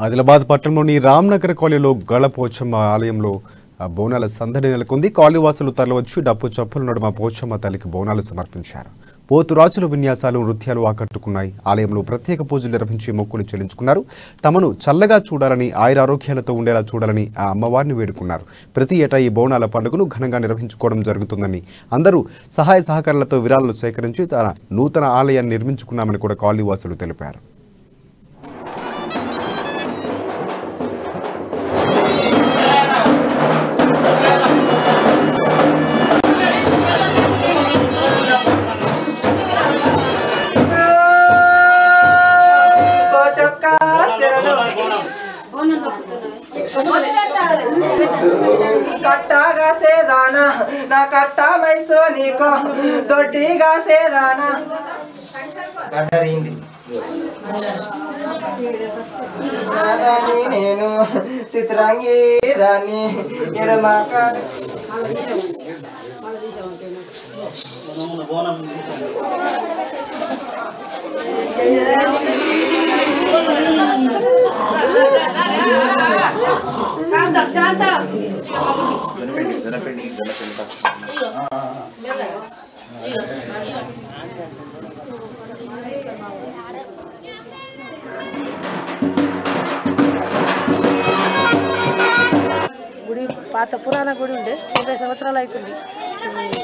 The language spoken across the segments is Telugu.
ఆదిలాబాద్ పట్టణంలోని రామ్నగర్ కాలనీలో గళపోచమ్మ ఆలయంలో బోనాల సందడి నెలకొంది. కాలనీవాసులు తరలివచ్చి డప్పు చప్పుల నడుమ పోచమ్మ తల్లికి బోనాలు సమర్పించారు. పోతురాజుల విన్యాసాలు, నృత్యాలు ఆకట్టుకున్నాయి. ఆలయంలో ప్రత్యేక పూజలు నిర్వహించి మొక్కులు చెల్లించుకున్నారు. తమను చల్లగా చూడాలని, ఆయురారోగ్యాలతో ఉండేలా చూడాలని ఆ అమ్మవారిని వేడుకున్నారు. ప్రతి ఏటా ఈ బోనాల పండుగను ఘనంగా నిర్వహించుకోవడం జరుగుతుందని, అందరూ సహాయ సహకారాలతో విరాళాలు సేకరించి తన నూతన ఆలయాన్ని నిర్మించుకున్నామని కూడా కాలనీవాసులు తెలిపారు. కట్టగా సేదానా నా కట్ట మైసో నీకో దొడ్డిగా సేదానా దాన్ని నేను చిత్రంగి దాన్ని ఎడమాక గుడి పాత పురాణ గుడి ఉండే 20 సంవత్సరాలు అవుతుంది.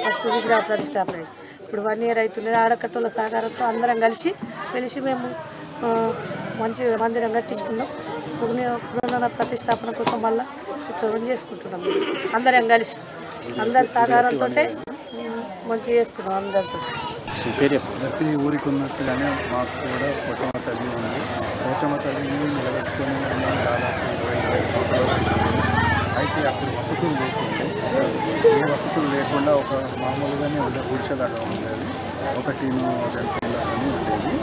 ఫస్ట్ విగ్రహ ప్రతిష్టాపన ఇప్పుడు 1 year అవుతుంది. ఆడకట్టుల సహకారంతో అందరం కలిసి మేము మంచి మందిరం కట్టించుకున్నాం. పురాణ ప్రతిష్టాపన కోసం మళ్ళీ ఉత్సవం చేసుకుంటున్నాం. అందరం కలిసి అందరి సహకారంతో మంచి చేసుకున్నాం. అందరితో ప్రతి ఊరికి ఉన్నట్టుగానే మాకు కూడా పోచమ్మ తల్లి ఉంది. పోచమ్మ తల్లిని నిలబెట్టుకొని దాదాపు 20 సంవత్సరాలు. అయితే అప్పుడు వసతులు లేకుండా ఏ వసతులు లేకుండా ఒక మామూలుగానే ఉండే గుడిసెలాగా ఉండేది. ఒక టీము 2 ఉండేది.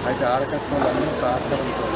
అయితే ఆడకట్ల సహకారంతో